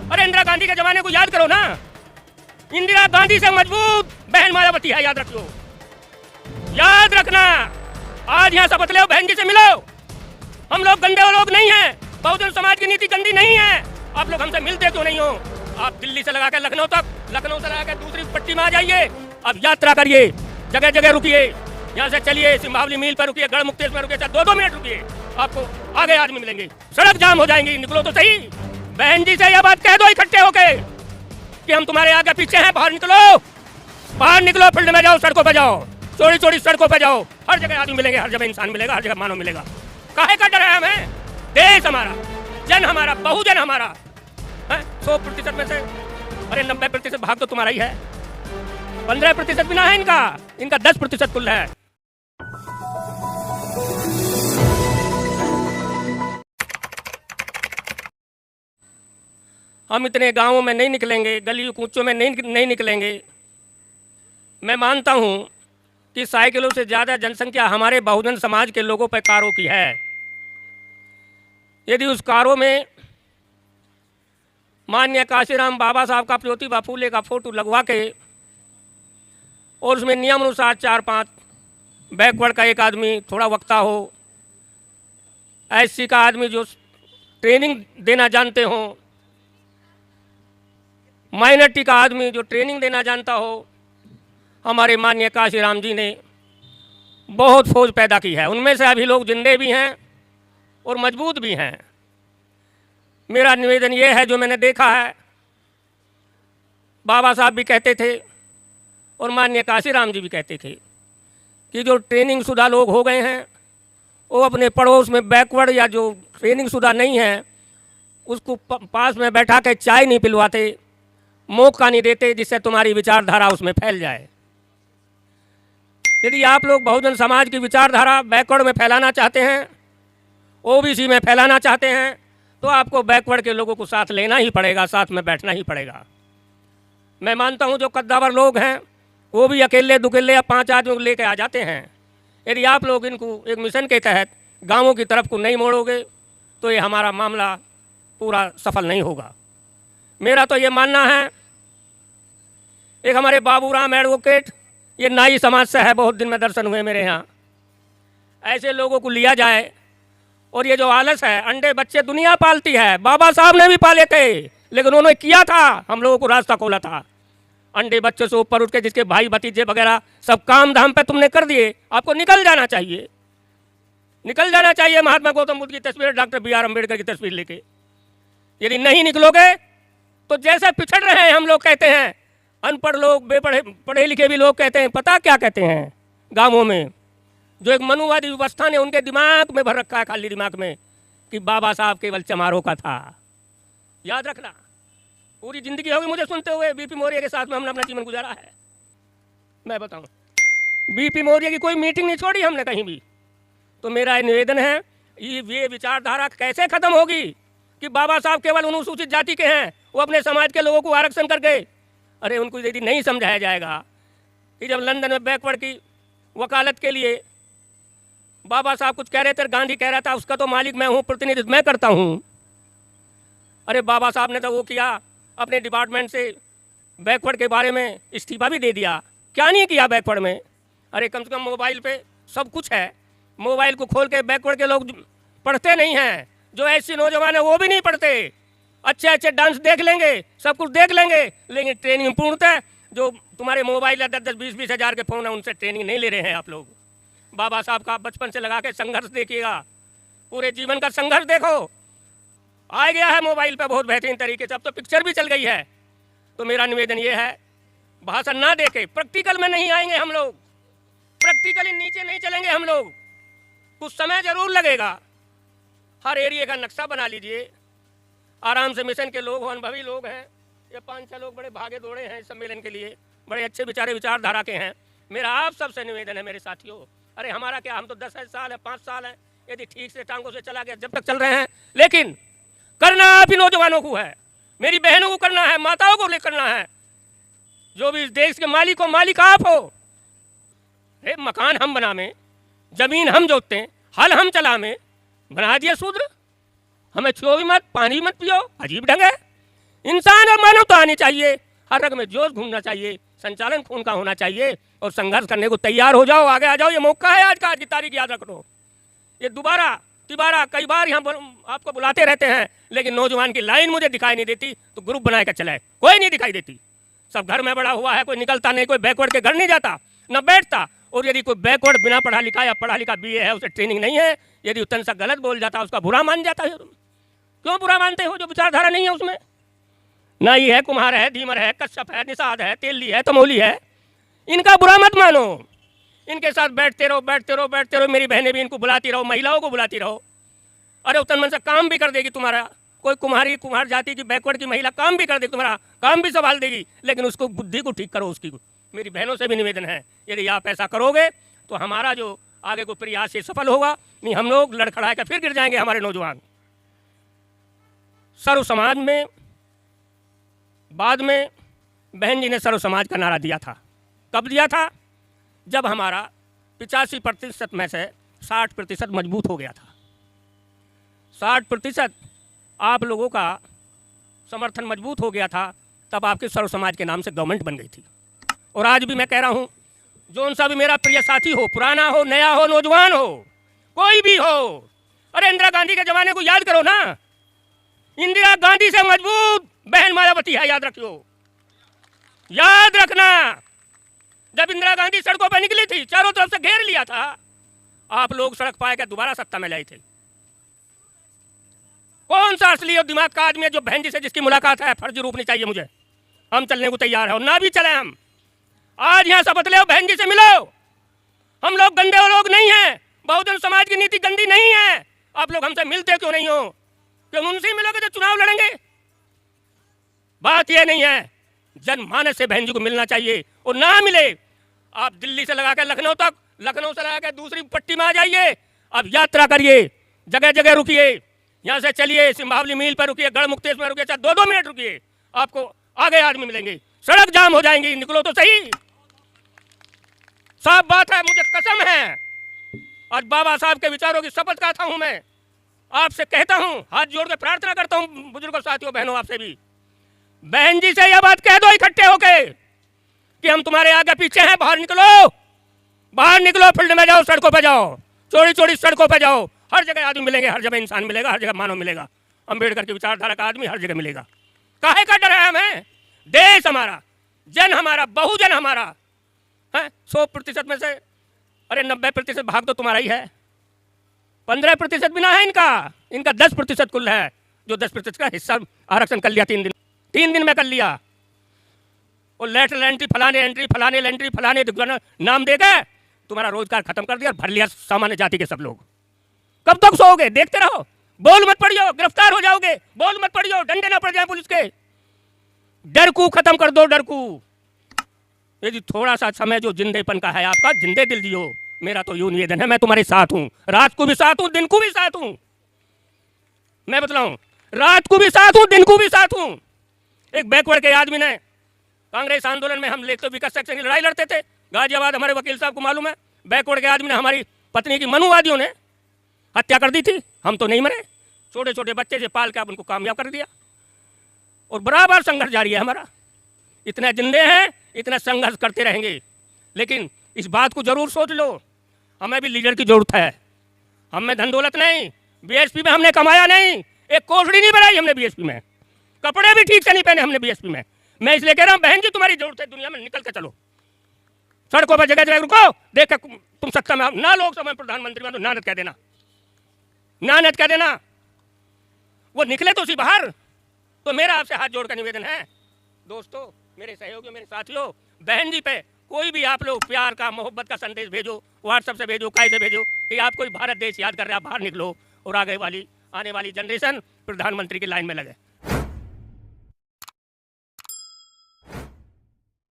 अरे इंदिरा गांधी के जमाने को याद करो ना। इंदिरा गांधी से मजबूत बहन मायावती है, याद रखो, याद रखना। आज यहाँ शपथ लो, बहन जी से मिलो। हम लोग गंदे लोग नहीं हैं, बहुजन समाज की नीति गंदी नहीं है। आप लोग हमसे मिलते क्यों नहीं हो? आप दिल्ली से लगा के लखनऊ तक, लखनऊ से लगा के दूसरी पट्टी में आ जाइए। अब यात्रा करिए, जगह जगह रुकिए, यहाँ से चलिए सिंभावली मील पर रुकिए, गढ़मुक्तेश्वर में रुकिए, 2-2 मिनट रुकिए, आपको आगे आदमी मिलेंगे। सड़क जाम हो जाएंगी, निकलो तो सही। बहन जी से यह बात कह दो इकट्ठे होके कि हम तुम्हारे आगे पीछे हैं, बाहर निकलो, बाहर निकलो, फील्ड में जाओ, सड़कों पर जाओ, चोरी चोरी सड़कों पर जाओ। हर जगह आदमी मिलेंगे, हर जगह इंसान मिलेगा, हर जगह मानव मिलेगा। काहे का डर है हमें? देश हमारा, जन हमारा, बहुजन हमारा है। 100% में से अरे 90% भाग तो तुम्हारा ही है, 15% भी ना है इनका 10% कुल है। हम इतने गांवों में नहीं निकलेंगे, गली कूचों में नहीं निकलेंगे। मैं मानता हूं कि साइकिलों से ज़्यादा जनसंख्या हमारे बहुजन समाज के लोगों पर कारों की है। यदि उस कारों में माननीय काशीराम बाबा साहब का, ज्योतिबा फूले का फोटो लगवा के और उसमें नियम अनुसार 4-5 बैकवर्ड का एक आदमी थोड़ा वक्ता हो, एससी का आदमी जो ट्रेनिंग देना जानते हो, माइनॉरिटी का आदमी जो ट्रेनिंग देना जानता हो, हमारे माननीय काशीराम जी ने बहुत फौज पैदा की है। उनमें से अभी लोग जिंदे भी हैं और मजबूत भी हैं। मेरा निवेदन ये है, जो मैंने देखा है, बाबा साहब भी कहते थे और माननीय काशीराम जी भी कहते थे कि जो ट्रेनिंग शुदा लोग हो गए हैं वो अपने पड़ोस में बैकवर्ड या जो ट्रेनिंग शुदा नहीं है उसको पास में बैठा के चाय नहीं पिलवाते, मौका नहीं देते, जिससे तुम्हारी विचारधारा उसमें फैल जाए। यदि आप लोग बहुजन समाज की विचारधारा बैकवर्ड में फैलाना चाहते हैं, ओबीसी में फैलाना चाहते हैं, तो आपको बैकवर्ड के लोगों को साथ लेना ही पड़ेगा, साथ में बैठना ही पड़ेगा। मैं मानता हूं जो कद्दावर लोग हैं वो भी अकेले दुकेले या 5 आदमी को लेकर आ जाते हैं। यदि आप लोग इनको एक मिशन के तहत गांवों की तरफ को नहीं मोड़ोगे तो ये हमारा मामला पूरा सफल नहीं होगा। मेरा तो ये मानना है, एक हमारे बाबूराम एडवोकेट, ये नाई समाज से है, बहुत दिन में दर्शन हुए मेरे यहाँ, ऐसे लोगों को लिया जाए। और ये जो आलस है, अंडे बच्चे दुनिया पालती है, बाबा साहब ने भी पाले थे, लेकिन उन्होंने किया था, हम लोगों को रास्ता खोला था। अंडे बच्चों से ऊपर उठ के जिसके भाई भतीजे वगैरह सब काम धाम पे तुमने कर दिए, आपको निकल जाना चाहिए, निकल जाना चाहिए महात्मा गौतम बुद्ध की तस्वीर, डॉक्टर BR अम्बेडकर की तस्वीर लेके। यदि नहीं निकलोगे तो जैसे पिछड़ रहे हैं हम लोग, कहते हैं अनपढ़ लोग, पढ़े लिखे भी लोग कहते हैं, पता क्या कहते हैं गाँवों में, जो एक मनुवादी व्यवस्था ने उनके दिमाग में भर रखा है, खाली दिमाग में, कि बाबा साहब केवल चमारों का था। याद रखना, पूरी जिंदगी होगी मुझे सुनते हुए, बीपी मौर्य के साथ में हमने अपना जीवन गुजारा है। मैं बताऊं, बीपी मौर्य की कोई मीटिंग नहीं छोड़ी हमने कहीं भी। तो मेरा निवेदन है, ये विचारधारा कैसे खत्म होगी कि बाबा साहब केवल अनुसूचित जाति के हैं, वो अपने समाज के लोगों को आरक्षण कर गए। अरे उनको यदि नहीं समझाया जाएगा कि जब लंदन में बैकवर्ड की वकालत के लिए बाबा साहब कुछ कह रहे थे, गांधी कह रहा था उसका तो मालिक मैं हूँ, प्रतिनिधित्व मैं करता हूँ। अरे बाबा साहब ने तो वो किया, अपने डिपार्टमेंट से बैकवर्ड के बारे में इस्तीफा भी दे दिया। क्या नहीं किया बैकवर्ड में? अरे कम से कम मोबाइल पे सब कुछ है, मोबाइल को खोल के बैकवर्ड के लोग पढ़ते नहीं हैं, जो ऐसे नौजवान है वो भी नहीं पढ़ते। अच्छे अच्छे डांस देख लेंगे, सब कुछ देख लेंगे, लेकिन ट्रेनिंग पूर्णतः जो तुम्हारे मोबाइल या 10-10, 20-20 हज़ार के फ़ोन है उनसे ट्रेनिंग नहीं ले रहे हैं आप लोग। बाबा साहब का बचपन से लगा के संघर्ष देखिएगा, पूरे जीवन का संघर्ष देखो, आ गया है मोबाइल पे बहुत बेहतरीन तरीके से, अब तो पिक्चर भी चल गई है। तो मेरा निवेदन ये है, भाषण ना देके, प्रैक्टिकल में नहीं आएंगे हम लोग, प्रैक्टिकली नीचे नहीं चलेंगे हम लोग, कुछ समय जरूर लगेगा। हर एरिया का नक्शा बना लीजिए, आराम से मिशन के लोग, अनुभवी लोग हैं, ये 5-6 लोग बड़े भागे दौड़े हैं इस सम्मेलन के लिए, बड़े अच्छे बेचारे विचारधारा के हैं। मेरा आप सबसे निवेदन है मेरे साथियों, अरे हमारा क्या, हम तो 10 साल है, 5 साल है, यदि ठीक से टांगों से चला गया जब तक चल रहे हैं, लेकिन करना आप ही नौजवानों को है, मेरी बहनों को करना है, माताओं को लेकर करना है। जो भी इस देश के मालिक हो, मालिक आप हो। मकान हम बनावे, जमीन हम जोतते, हल हम चलावे, बना दिए शूद्र, हमें छुओ भी मत, पानी मत पियो, अजीब ढंग है। इंसान और मानवता आनी चाहिए, हर रग में जोश घूमना चाहिए, संचालन खून का होना चाहिए और संघर्ष करने को तैयार हो जाओ, आगे आ जाओ। ये मौका है आज का, आज की तारीख याद रख लो। ये दोबारा तिबारा कई बार यहाँ आपको बुलाते रहते हैं, लेकिन नौजवान की लाइन मुझे दिखाई नहीं देती। तो ग्रुप बना कर चलाए, कोई नहीं दिखाई देती। सब घर में बड़ा हुआ है, कोई निकलता नहीं, कोई बैकवर्ड के घर नहीं जाता न बैठता। और यदि कोई बैकवर्ड बिना पढ़ा लिखा या पढ़ा लिखा बीए है, उसे ट्रेनिंग नहीं है, यदि उतन सा गलत बोल जाता उसका बुरा मान जाता है। तुम क्यों बुरा मानते हो? जो विचारधारा नहीं है उसमें। नाई है, कुम्हार है, धीमर है, कश्यप है, निषाद है, तेली है, तमोली है, इनका बुरा मत मानो। इनके साथ बैठते रहो, बैठते रहो, बैठते रहो। मेरी बहनें भी इनको बुलाती रहो, महिलाओं को बुलाती रहो। अरे उतन मन से काम भी कर देगी तुम्हारा। कोई कुम्हार जाति की बैकवर्ड की महिला काम भी कर देगी, तुम्हारा काम भी संभाल देगी, लेकिन उसको बुद्धि को ठीक करो उसकी। मेरी बहनों से भी निवेदन है, यदि आप ऐसा करोगे तो हमारा जो आगे को प्रयास ये सफल होगा। नहीं हम लोग लड़खड़ा कर फिर गिर जाएंगे हमारे नौजवान। सर्व समाज में बाद में बहन जी ने सर्व समाज का नारा दिया था। कब दिया था? जब हमारा 85% में से 60% मजबूत हो गया था। 60% आप लोगों का समर्थन मजबूत हो गया था, तब आपके सर्व समाज के नाम से गवर्नमेंट बन गई थी। और आज भी मैं कह रहा हूँ, जो सा भी मेरा प्रिय साथी हो, पुराना हो, नया हो, नौजवान हो, कोई भी हो, अरे इंदिरा गांधी के जमाने को याद करो ना। इंदिरा गांधी से मजबूत बहन मायावती है, याद रखियो, याद रखना। जब इंदिरा गांधी सड़कों पर निकली थी, चारों तरफ से घेर लिया था, आप लोग सड़क पाए के दोबारा सत्ता में लाए थे। कौन सा असली और दिमाग का आदमी है जो बहन जी से जिसकी मुलाकात है फर्जी रूप नहीं चाहिए मुझे। हम चलने को तैयार है और ना भी चले हम। आज यहाँ शपथ ले, बहन जी से मिलो। हम लोग गंदे लोग नहीं हैं, बहुजन समाज की नीति गंदी नहीं है। आप लोग हमसे मिलते क्यों नहीं हो? क्यों उनसे मिलोगे तो चुनाव लड़ेंगे? बात यह नहीं है, जनमानस से बहन जी को मिलना चाहिए। और ना मिले, आप दिल्ली से लगा कर लखनऊ तक, लखनऊ से लगा कर दूसरी पट्टी में आ जाइए। अब यात्रा करिए, जगह जगह रुकिए, यहाँ से चलिए, सिंभावली मील पर रुकिए, गढ़मुक्तेश्वर में रुकिए, चाहे 2-2 मिनट रुकिए, आपको आगे आदमी मिलेंगे। सड़क जाम हो जाएंगी, निकलो तो सही। साफ बात है, मुझे कसम है, आज बाबा साहब के विचारों की शपथ खाता हूं। मैं आपसे कहता हूं, हाथ जोड़ के प्रार्थना करता हूं, बुजुर्गों, साथियों, बहनों, आपसे भी, बहन जी से यह बात कह दो इकट्ठे होके कि हम तुम्हारे आगे पीछे हैं। बाहर निकलो, बाहर निकलो, फील्ड में जाओ, सड़कों पे जाओ, चौड़ी चौड़ी सड़कों पे जाओ। हर जगह आदमी मिलेंगे, हर जगह इंसान मिलेगा, हर जगह मानव मिलेगा। अम्बेडकर की विचारधारा का आदमी हर जगह मिलेगा। काहे का डर है हमें? देश हमारा, जन हमारा, बहुजन हमारा है। 100% में से अरे 90% भाग तो तुम्हारा ही है। 15% भी ना है इनका, इनका 10% कुल है, जो 10% का हिस्सा आरक्षण कर लिया 3 दिन में कर लिया। और लेटरल एंट्री, फलाने एंट्री, फलाने एंट्री, फलाने नाम देकर तुम्हारा रोजगार खत्म कर दिया और भर लिया सामान्य जाति के सब लोग। कब तक सोओगे? देखते रहो। बोल मत पड़ियो, गिरफ्तार हो जाओगे। बोल मत पड़ियो, डंडे ना पड़ जाए पुलिस के। डर को खत्म कर दो, डर को। यदि थोड़ा सा समय जो जिंदेपन का है आपका, जिंदे दिल दियो। मेरा तो यूं निवेदन है, मैं तुम्हारे साथ हूं, रात को भी साथ हूं, दिन को भी साथ हूं। मैं बतलाऊं, रात को भी साथ हूं, दिन को भी साथ हूं। एक बैकवर्ड के आदमी ने कांग्रेस आंदोलन में, हम लेकर विकास सेक्शन की लड़ाई लड़ते थे गाजियाबाद, हमारे वकील साहब को मालूम है। बैकवर्ड के आदमी ने हमारी पत्नी की मनुवादियों ने हत्या कर दी थी। हम तो नहीं मरे, छोटे छोटे बच्चे से पाल के आप उनको कामयाब कर दिया। और बराबर संघर्ष जारी है हमारा। इतने जिंदे हैं, इतना संघर्ष करते रहेंगे। लेकिन इस बात को जरूर सोच लो, हमें भी लीडर की जरूरत है। हमें धन दौलत नहीं, बीएसपी में हमने कमाया नहीं, एक कोठड़ी नहीं बनाई हमने बीएसपी में, कपड़े भी ठीक से नहीं पहने हमने बीएसपी में। मैं इसलिए कह रहा हूं, बहन जी तुम्हारी जरूरत है, दुनिया में निकल के चलो, सड़कों पर जगह जगह रुको, देख तुम सत्ता में आओ ना, लोकसभा में प्रधानमंत्री में तो नानत कह देना, नानत कह देना। वो निकले तो सी बाहर। तो मेरा आपसे हाथ जोड़कर निवेदन है, दोस्तों, मेरे सहयोगियों, मेरे साथियों, बहन जी पे कोई भी आप लोग प्यार का, मोहब्बत का संदेश भेजो, व्हाट्सएप से भेजो, काय से भेजो कि आपको भारत देश याद कर रहा है। बाहर निकलो और आने वाली जनरेशन प्रधानमंत्री की लाइन में लगे।